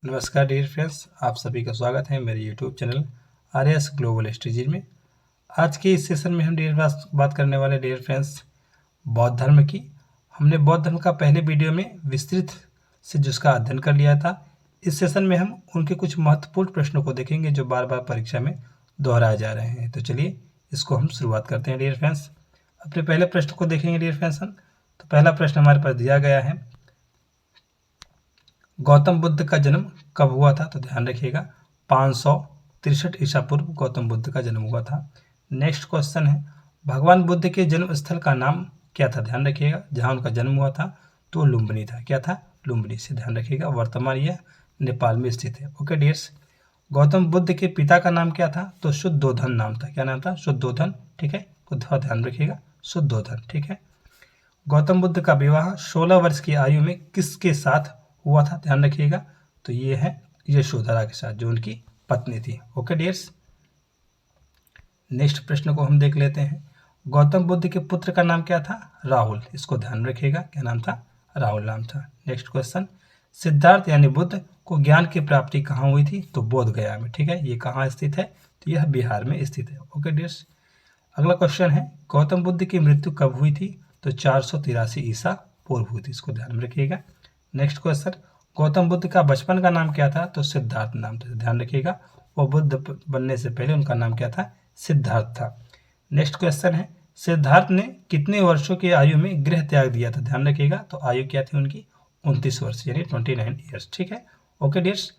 नमस्कार dear friends, आप सभी का स्वागत है मेरे यूट्यूब चैनल आर्यस ग्लोबल स्टडीज में। आज के इस सेशन में हम डियर बात करने वाले डियर फ्रेंड्स बौद्ध धर्म की। हमने बौद्ध धर्म का पहले वीडियो में विस्तृत से जिसका अध्ययन कर लिया था। इस सेशन में हम उनके कुछ महत्वपूर्ण प्रश्नों को देखेंगे जो बार बार परीक्षा में दोहराए जा रहे हैं। तो चलिए इसको हम शुरुआत करते हैं डियर फ्रेंड्स। अपने पहले प्रश्न को देखेंगे डियर फ्रेंड्स हम। तो पहला प्रश्न हमारे पास दिया गया है, गौतम बुद्ध का जन्म कब हुआ था? तो ध्यान रखिएगा 563 ईसा पूर्व गौतम बुद्ध का जन्म हुआ था। नेक्स्ट क्वेश्चन है, भगवान बुद्ध के जन्म स्थल का नाम क्या था? ध्यान रखिएगा जहां उनका जन्म हुआ था तो लुम्बिनी था। क्या था? लुम्बिनी से ध्यान रखिएगा। वर्तमान यह नेपाल में स्थित है। Okay dears. गौतम बुद्ध के पिता का नाम क्या था? तो शुद्धोधन नाम था। क्या नाम था? शुद्धोधन। ठीक है, ध्यान रखिएगा, शुद्धोधन। ठीक है। गौतम बुद्ध का विवाह 16 वर्ष की आयु में किसके साथ हुआ था? ध्यान रखिएगा। तो ये है यशोधरा के साथ, जो उनकी पत्नी थी। Okay dears. नेक्स्ट प्रश्न को हम देख लेते हैं। गौतम बुद्ध के पुत्र का नाम क्या था? राहुल। इसको ध्यान रखिएगा, क्या नाम था? राहुल नाम था। नेक्स्ट क्वेश्चन, सिद्धार्थ यानी बुद्ध को ज्ञान की प्राप्ति कहाँ हुई थी? तो बोध गया में। ठीक है, ये कहाँ स्थित है? तो यह बिहार में स्थित है। Okay dears. अगला क्वेश्चन है, गौतम बुद्ध की मृत्यु कब हुई थी? तो 483 ईसा पूर्व हुई थी। इसको ध्यान में रखिएगा। नेक्स्ट क्वेश्चन, गौतम बुद्ध का बचपन का नाम क्या था? तो सिद्धार्थ नाम था। ध्यान रखिएगा, वो बुद्ध बनने से पहले उनका नाम क्या था? सिद्धार्थ था। नेक्स्ट क्वेश्चन है, सिद्धार्थ ने कितने वर्षों की आयु में गृह त्याग दिया था? ध्यान रखिएगा, तो आयु क्या थी उनकी? 29 वर्ष, यानी 29 ईयर्स। ठीक है। Okay dears.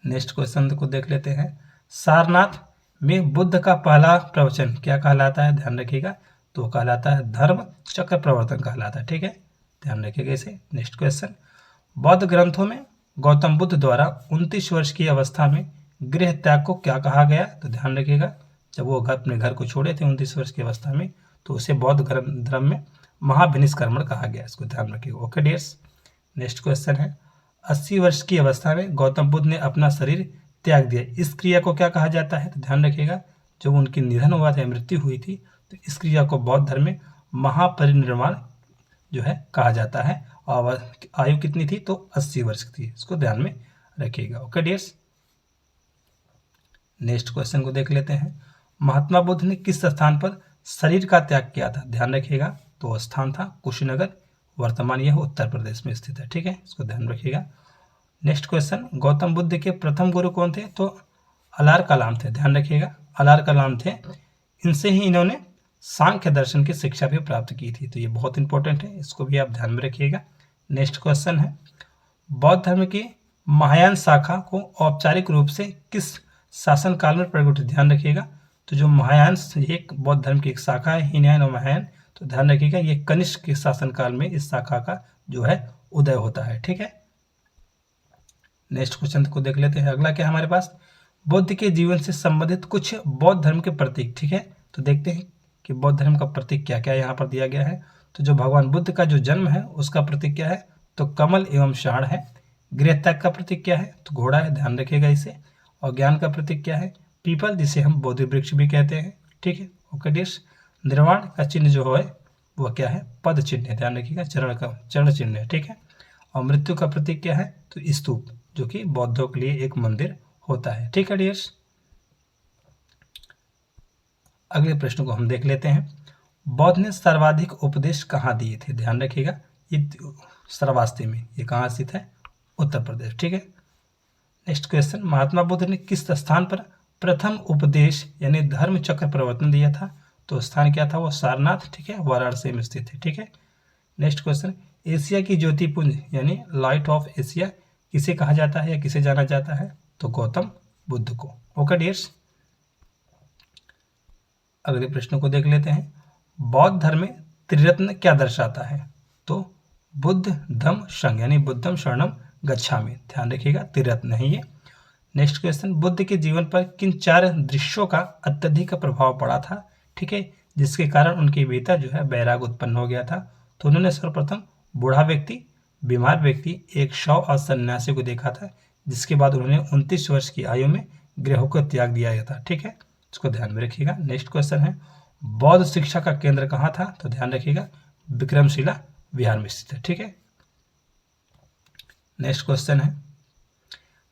नेक्स्ट क्वेश्चन को देख लेते हैं। सारनाथ में बुद्ध का पहला प्रवचन क्या कहलाता है? ध्यान रखिएगा, तो कहलाता है धर्म चक्र प्रवर्तन कहलाता है। ठीक है, ध्यान रखिएगा इसे। नेक्स्ट क्वेश्चन, बौद्ध ग्रंथों में गौतम बुद्ध द्वारा 29 वर्ष की अवस्था में गृह त्याग को क्या कहा गया? तो ध्यान रखिएगा, जब वो अपने घर को छोड़े थे 29 वर्ष की अवस्था में, तो उसे बौद्ध धर्म में महाभिनिष्क्रमण कहा गया। इसको ध्यान रखिएगा। Okay dears. नेक्स्ट क्वेश्चन है, 80 वर्ष की अवस्था में गौतम बुद्ध ने अपना शरीर त्याग दिया, इस क्रिया को क्या कहा जाता है? तो ध्यान रखिएगा, जब उनकी निधन हुआ था, मृत्यु हुई थी, तो इस क्रिया को बौद्ध धर्म में महापरिनिर्वाण जो है कहा जाता है। और आयु कितनी थी? तो 80 वर्ष की थी। इसको ध्यान में रखिएगा। Okay dears. नेक्स्ट क्वेश्चन को देख लेते हैं। महात्मा बुद्ध ने किस स्थान पर शरीर का त्याग किया था? ध्यान रखिएगा, तो स्थान था कुशीनगर। वर्तमान यह उत्तर प्रदेश में स्थित है। ठीक है, इसको ध्यान रखिएगा। नेक्स्ट क्वेश्चन, गौतम बुद्ध के प्रथम गुरु कौन थे? तो अलार कलाम थे। ध्यान रखिएगा, अलार कलाम थे। इनसे ही इन्होंने सांख्य दर्शन की शिक्षा भी प्राप्त की थी। तो ये बहुत इंपॉर्टेंट है, इसको भी आप ध्यान में रखिएगा। नेक्स्ट क्वेश्चन है, बौद्ध धर्म की महायान शाखा को औपचारिक रूप से किस शासन काल में प्रकट? ध्यान रखिएगा, तो जो महायान एक बौद्ध धर्म की एक शाखा है, हीनयान और महायान, तो ध्यान रखिएगा ये कनिष्क के शासन काल में इस शाखा का जो है उदय होता है। ठीक है। नेक्स्ट क्वेश्चन को देख लेते हैं। अगला क्या हमारे पास, बुद्ध के जीवन से संबंधित कुछ बौद्ध धर्म के प्रतीक। ठीक है, तो देखते हैं कि बौद्ध धर्म का प्रतीक क्या क्या यहाँ पर दिया गया है। तो जो भगवान बुद्ध का जो जन्म है उसका प्रतीक क्या है? तो कमल एवं षाण है। गृह त्याग का प्रतीक क्या है? तो घोड़ा है। ध्यान रखिएगा इसे। और ज्ञान का प्रतीक क्या है? पीपल, जिसे हम बोधि वृक्ष भी कहते हैं। ठीक है। Okay dears. निर्वाण का चिन्ह जो है वह क्या है? पद चिन्ह है। ध्यान रखिएगा, चरण चिन्ह है। ठीक है। और मृत्यु का प्रतीक क्या है? तो स्तूप, जो कि बौद्धों के लिए एक मंदिर होता है। ठीक है डियर्स। अगले प्रश्न को हम देख लेते हैं। बौद्ध ने सर्वाधिक उपदेश कहाँ दिए थे? ध्यान रखिएगा, ये श्रावस्ती में, ये कहाँ स्थित है? उत्तर प्रदेश। ठीक है। नेक्स्ट क्वेश्चन, महात्मा बुद्ध ने किस स्थान पर प्रथम उपदेश यानी धर्म चक्र प्रवर्तन दिया था? तो स्थान क्या था? वो सारनाथ, ठीक है, वाराणसी में स्थित है। ठीक है। नेक्स्ट क्वेश्चन, एशिया की ज्योतिपुंज यानी लाइट ऑफ एशिया किसे कहा जाता है या किसे जाना जाता है? तो गौतम बुद्ध को। Okay dears. अगले प्रश्न को देख लेते हैं। बौद्ध धर्म में त्रिरत्न क्या दर्शाता है? तो बुद्ध धम्म संघ यानी बुद्धम शरणम गच्छामि। ध्यान रखिएगा, त्रिरत्न है ये। नेक्स्ट क्वेश्चन, बुद्ध के जीवन पर किन 4 दृश्यों का अत्यधिक प्रभाव पड़ा था? ठीक है, जिसके कारण उनके भीतर जो है वैराग उत्पन्न हो गया था। तो उन्होंने सर्वप्रथम बूढ़ा व्यक्ति, बीमार व्यक्ति, एक शव और सन्यासी को देखा था, जिसके बाद उन्होंने 29 वर्ष की आयु में गृह को त्याग दिया था। ठीक है, इसको ध्यान में रखिएगा। नेक्स्ट क्वेश्चन है, बौद्ध शिक्षा का केंद्र कहाँ था? तो ध्यान रखिएगा, विक्रमशिला बिहार में स्थित है। ठीक है। नेक्स्ट क्वेश्चन है,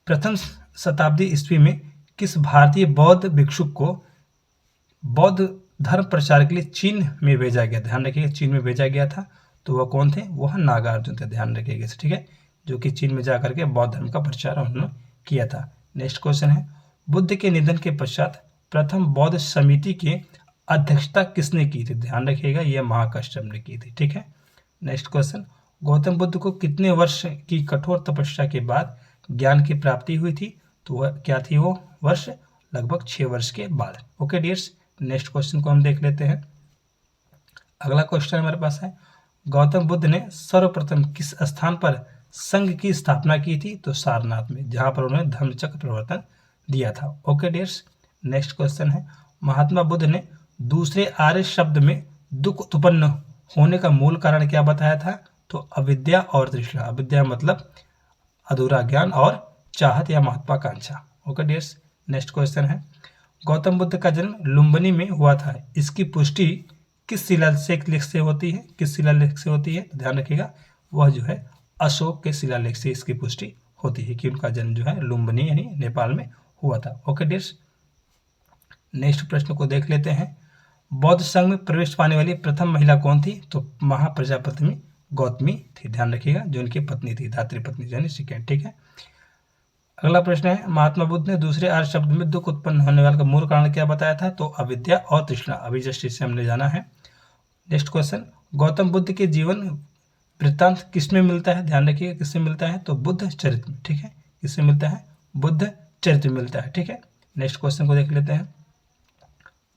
प्रथम शताब्दी ईस्वी में किस भारतीय बौद्ध भिक्षुक को बौद्ध धर्म प्रचार के लिए चीन में भेजा गया? ध्यान रखिएगा, चीन में भेजा गया था। तो वह कौन थे? वह नागार्जुन थे। ध्यान रखिएगा, ठीक है, जो कि चीन में जाकर के बौद्ध धर्म का प्रचार उन्होंने किया था। नेक्स्ट क्वेश्चन है, बुद्ध के निधन के पश्चात प्रथम बौद्ध समिति की अध्यक्षता किसने की थी? ध्यान रखिएगा, यह महाकश्यप ने की थी। ठीक है। नेक्स्ट क्वेश्चन, गौतम बुद्ध को कितने वर्ष की कठोर तपस्या के बाद ज्ञान की प्राप्ति हुई थी? तो वह क्या थी? वो वर्ष लगभग 6 वर्ष के बाद। ओके डियर्स, नेक्स्ट क्वेश्चन को हम देख लेते हैं। अगला क्वेश्चन हमारे पास है, गौतम बुद्ध ने सर्वप्रथम किस स्थान पर संघ की स्थापना की थी? तो सारनाथ में, जहां पर उन्होंने धम्मचक्र प्रवर्तन दिया था। ओके डियर्स, नेक्स्ट क्वेश्चन है, महात्मा बुद्ध ने दूसरे आर्य शब्द में दुख उत्पन्न होने का मूल कारण क्या बताया था? तो अविद्या और तृष्णा। अविद्या मतलब अधूरा ज्ञान और चाहत या महत्वाकांक्षा। ओके डियर्स, नेक्स्ट क्वेश्चन है, गौतम बुद्ध का जन्म लुम्बिनी में हुआ था, इसकी पुष्टि किस शिलालेख से होती है? किस शिलालेख से होती है? ध्यान रखिएगा, वह जो है अशोक के शिलालेख से इसकी पुष्टि होती है कि उनका जन्म जो है लुम्बिनी यानी नेपाल में हुआ था। ओके डियर्स, नेक्स्ट प्रश्न को देख लेते हैं, बौद्ध संघ में प्रवेश पाने वाली प्रथम महिला कौन थी? तो महाप्रजापति गौतमी थी। ध्यान रखिएगा, जो उनकी पत्नी थी, धात्री पत्नी यानी सेकेंड। ठीक है। अगला प्रश्न है, महात्मा बुद्ध ने दूसरे आर्य शब्द में दुख उत्पन्न होने वाले का मूल कारण क्या बताया था? तो अविद्या और तृष्णा। अभी जस्ट इससे हमने जाना है। नेक्स्ट क्वेश्चन, गौतम बुद्ध के जीवन वृत्तांत किसमें मिलता है? ध्यान रखिएगा, किससे मिलता है? तो बुद्ध चरित्र में। ठीक है, किससे मिलता है? बुद्ध चरित्र में मिलता है। ठीक है। नेक्स्ट क्वेश्चन को देख लेते हैं।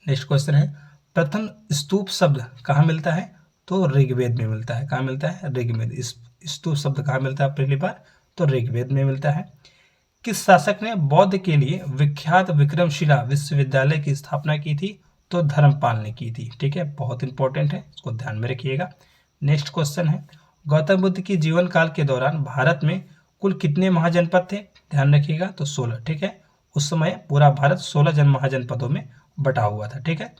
नेक्स्ट क्वेश्चन है, प्रथम स्तूप शब्द कहाँ मिलता है? तो ऋग्वेद में मिलता है। कहाँ मिलता है? ऋग्वेद। स्तूप शब्द कहाँ मिलता है पहली बार? तो ऋग्वेद में मिलता है। किस शासक ने बौद्ध के लिए विख्यात विक्रमशिला विश्वविद्यालय की स्थापना की थी? तो धर्मपाल ने की थी। ठीक है, बहुत इंपॉर्टेंट है, इसको ध्यान में रखिएगा। नेक्स्ट क्वेश्चन है, गौतम बुद्ध के जीवन काल के दौरान भारत में कुल कितने महाजनपद थे? ध्यान रखिएगा, तो 16। ठीक है, उस समय पूरा भारत 16 महाजनपदों में बटा हुआ था। ठीक है।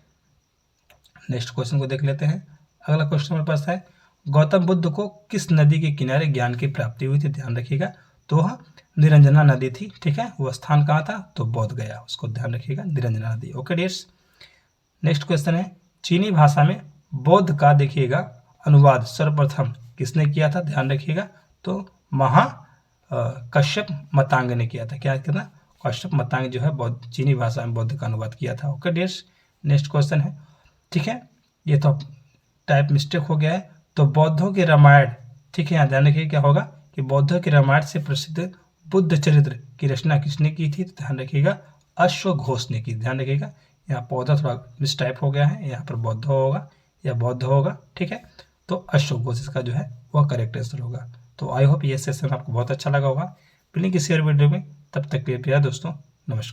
नेक्स्ट क्वेश्चन को देख लेते हैं। अगला क्वेश्चन हमारे पास है, गौतम बुद्ध को किस नदी के किनारे ज्ञान की प्राप्ति हुई थी? ध्यान रखिएगा, तो वह निरंजना नदी थी। ठीक है, वह स्थान कहाँ था? तो बोध गया, उसको ध्यान रखिएगा, निरंजना नदी। ओके डियर्स, नेक्स्ट क्वेश्चन है, चीनी भाषा में बौद्ध का देखिएगा अनुवाद सर्वप्रथम किसने किया था? ध्यान रखिएगा, तो कश्यप मतांग ने किया था। क्या किया था? कश्यप मतांग जो है बौद्ध चीनी भाषा में बौद्ध का अनुवाद किया था। ओके डियर्स, नेक्स्ट क्वेश्चन है, ठीक है, ये तो टाइप मिस्टेक हो गया है, तो बौद्धों के रामायण, ठीक है, यहाँ ध्यान रखिए क्या होगा कि बौद्धों के रामायण से प्रसिद्ध बुद्ध चरित्र की रचना किसने की थी? तो ध्यान रखिएगा, अश्वघोष ने की। ध्यान रखिएगा, यहाँ पौधा थोड़ा मिस टाइप हो गया है, यहाँ पर बौद्ध होगा या बौद्ध होगा। ठीक है, तो अश्वघोष इसका जो है वह करेक्ट आंसर होगा। तो आई होप ये सेशन आपको बहुत अच्छा लगा होगा। प्लीज किसी और वीडियो में, तब तक के लिए प्यार दोस्तों, नमस्कार।